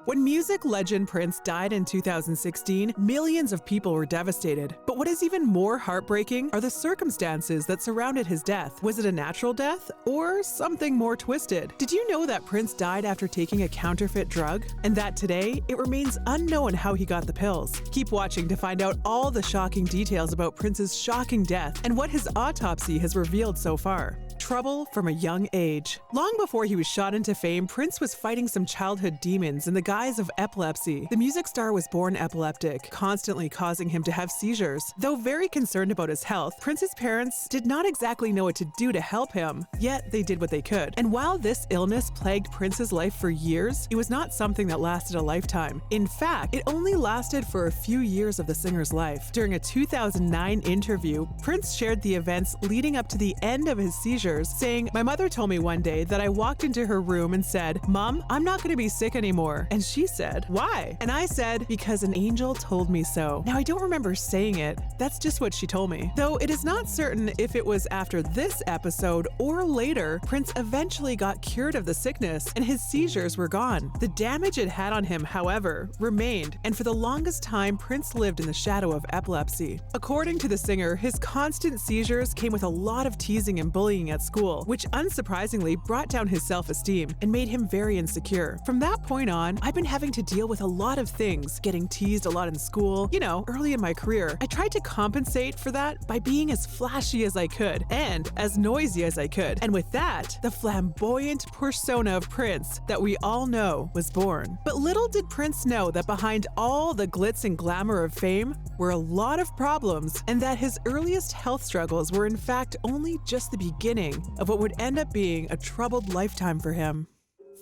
When music legend Prince died in 2016, millions of people were devastated. But what is even more heartbreaking are the circumstances that surrounded his death. Was it a natural death or something more twisted? Did you know that Prince died after taking a counterfeit drug? And that today, it remains unknown how he got the pills. Keep watching to find out all the shocking details about Prince's shocking death and what his autopsy has revealed so far. Trouble from a young age. Long before he was shot into fame, Prince was fighting some childhood demons in the guise of epilepsy. The music star was born epileptic, constantly causing him to have seizures. Though very concerned about his health, Prince's parents did not exactly know what to do to help him, yet they did what they could. And while this illness plagued Prince's life for years, it was not something that lasted a lifetime. In fact, it only lasted for a few years of the singer's life. During a 2009 interview, Prince shared the events leading up to the end of his seizures, saying, "My mother told me one day that I walked into her room and said, 'Mom, I'm not going to be sick anymore.' And she said, 'Why?' And I said, 'Because an angel told me so.' Now, I don't remember saying it. That's just what she told me." Though it is not certain if it was after this episode or later, Prince eventually got cured of the sickness and his seizures were gone. The damage it had on him, however, remained, and for the longest time, Prince lived in the shadow of epilepsy. According to the singer, his constant seizures came with a lot of teasing and bullying at school, which unsurprisingly brought down his self-esteem and made him very insecure. From that point on, I've been having to deal with a lot of things, getting teased a lot in school. You know, early in my career, I tried to compensate for that by being as flashy as I could and as noisy as I could. And with that, the flamboyant persona of Prince that we all know was born. But little did Prince know that behind all the glitz and glamour of fame were a lot of problems, and that his earliest health struggles were in fact only just the beginning of what would end up being a troubled lifetime for him.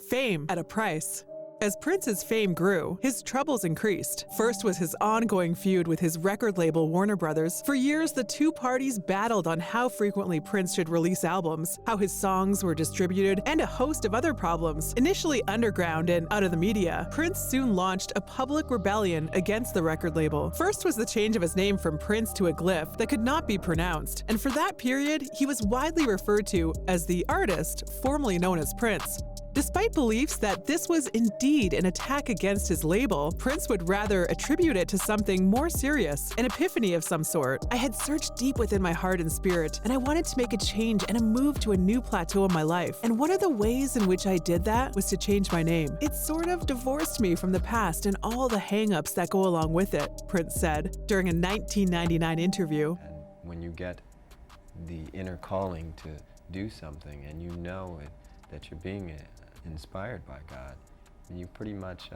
Fame at a price. As Prince's fame grew, his troubles increased. First was his ongoing feud with his record label Warner Brothers. For years, the two parties battled on how frequently Prince should release albums, how his songs were distributed, and a host of other problems. Initially underground and out of the media, Prince soon launched a public rebellion against the record label. First was the change of his name from Prince to a glyph that could not be pronounced, and for that period, he was widely referred to as the artist formerly known as Prince. Despite beliefs that this was indeed an attack against his label, Prince would rather attribute it to something more serious, an epiphany of some sort. "I had searched deep within my heart and spirit, and I wanted to make a change and a move to a new plateau in my life. And one of the ways in which I did that was to change my name. It sort of divorced me from the past and all the hang-ups that go along with it," Prince said during a 1999 interview. And when you get the inner calling to do something and you know that you're being inspired by God, and you pretty much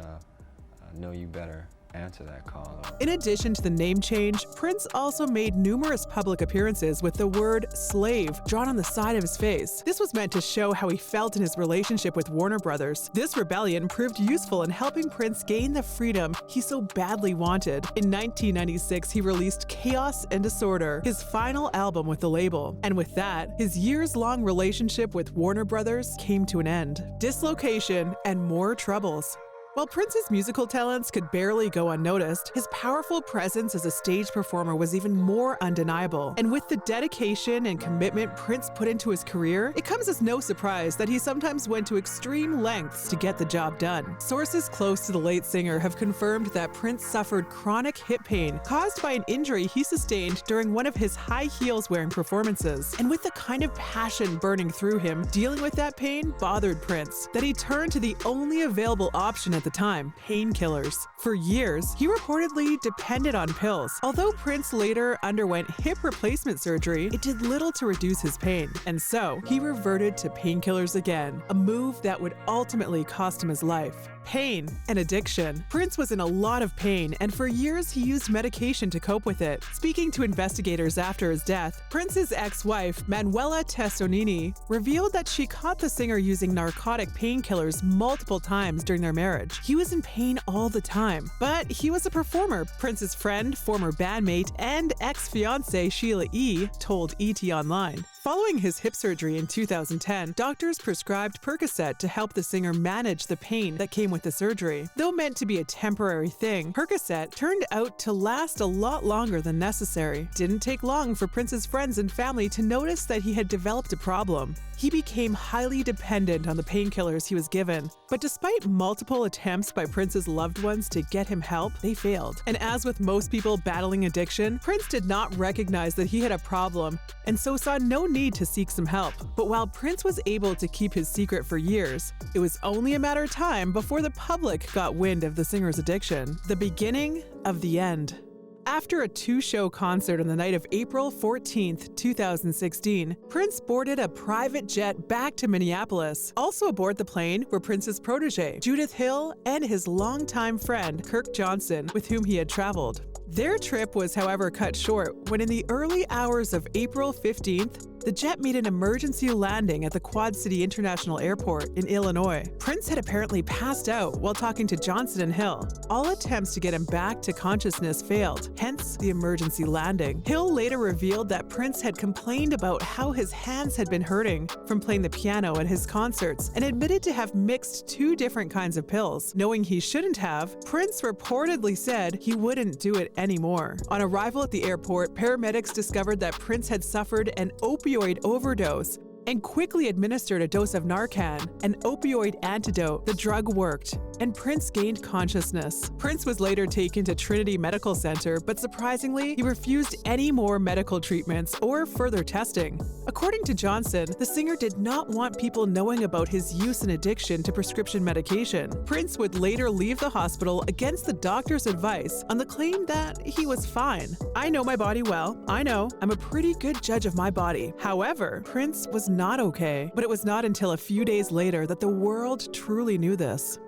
know you better answer that call. In addition to the name change, Prince also made numerous public appearances with the word slave drawn on the side of his face. This was meant to show how he felt in his relationship with Warner Brothers. This rebellion proved useful in helping Prince gain the freedom he so badly wanted. In 1996, he released Chaos and Disorder, his final album with the label. And with that, his years-long relationship with Warner Brothers came to an end. Dislocation and more troubles. While Prince's musical talents could barely go unnoticed, his powerful presence as a stage performer was even more undeniable. And with the dedication and commitment Prince put into his career, it comes as no surprise that he sometimes went to extreme lengths to get the job done. Sources close to the late singer have confirmed that Prince suffered chronic hip pain caused by an injury he sustained during one of his high heels wearing performances. And with the kind of passion burning through him, dealing with that pain bothered Prince, that he turned to the only available option at the time, painkillers. For years, he reportedly depended on pills. Although Prince later underwent hip replacement surgery, it did little to reduce his pain. And so, he reverted to painkillers again, a move that would ultimately cost him his life. Pain and addiction. Prince was in a lot of pain, and for years he used medication to cope with it. Speaking to investigators after his death, Prince's ex-wife, Manuela Testolini, revealed that she caught the singer using narcotic painkillers multiple times during their marriage. He was in pain all the time, but he was a performer. Prince's friend, former bandmate, and ex-fiancée Sheila E. told ET Online. Following his hip surgery in 2010, doctors prescribed Percocet to help the singer manage the pain that came with the surgery. Though meant to be a temporary thing, Percocet turned out to last a lot longer than necessary. Didn't take long for Prince's friends and family to notice that he had developed a problem. He became highly dependent on the painkillers he was given. But despite multiple attempts by Prince's loved ones to get him help, they failed. And as with most people battling addiction, Prince did not recognize that he had a problem and so saw no need to seek some help. But while Prince was able to keep his secret for years, it was only a matter of time before the public got wind of the singer's addiction. The beginning of the end. After a two-show concert on the night of April 14, 2016, Prince boarded a private jet back to Minneapolis. Also aboard the plane were Prince's protege, Judith Hill, and his longtime friend, Kirk Johnson, with whom he had traveled. Their trip was, however, cut short when in the early hours of April 15th, the jet made an emergency landing at the Quad City International Airport in Illinois. Prince had apparently passed out while talking to Johnson and Hill. All attempts to get him back to consciousness failed, hence the emergency landing. Hill later revealed that Prince had complained about how his hands had been hurting from playing the piano at his concerts and admitted to have mixed two different kinds of pills. Knowing he shouldn't have, Prince reportedly said he wouldn't do it anymore. On arrival at the airport, paramedics discovered that Prince had suffered an opioid overdose and quickly administered a dose of Narcan, an opioid antidote. The drug worked, and Prince gained consciousness. Prince was later taken to Trinity Medical Center, but surprisingly, he refused any more medical treatments or further testing. According to Johnson, the singer did not want people knowing about his use and addiction to prescription medication. Prince would later leave the hospital against the doctor's advice on the claim that he was fine. "I know my body well. I know. I'm a pretty good judge of my body." However, Prince was not okay, but it was not until a few days later that the world truly knew this.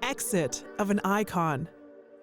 Exit of an icon.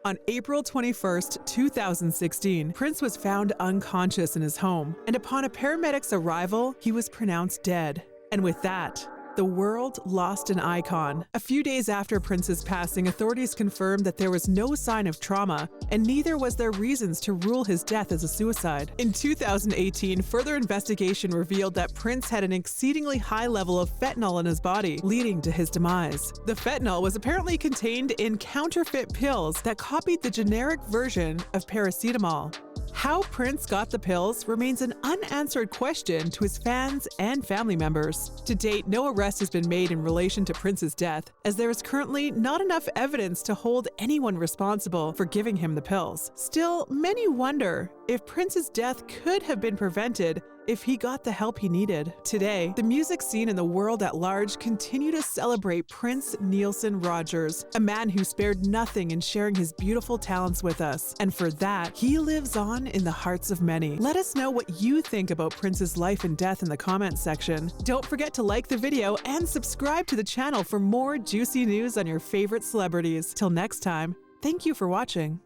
On April 21st, 2016, Prince was found unconscious in his home, and upon a paramedic's arrival, he was pronounced dead. And with that, the world lost an icon. A few days after Prince's passing, authorities confirmed that there was no sign of trauma, and neither was there reasons to rule his death as a suicide. In 2018, further investigation revealed that Prince had an exceedingly high level of fentanyl in his body, leading to his demise. The fentanyl was apparently contained in counterfeit pills that copied the generic version of paracetamol. How Prince got the pills remains an unanswered question to his fans and family members. To date, no arrest has been made in relation to Prince's death, as there is currently not enough evidence to hold anyone responsible for giving him the pills. Still, many wonder if Prince's death could have been prevented if he got the help he needed. Today, the music scene and the world at large continue to celebrate Prince Nielsen Rogers, a man who spared nothing in sharing his beautiful talents with us. And for that, he lives on in the hearts of many. Let us know what you think about Prince's life and death in the comments section. Don't forget to like the video and subscribe to the channel for more juicy news on your favorite celebrities. Till next time, thank you for watching.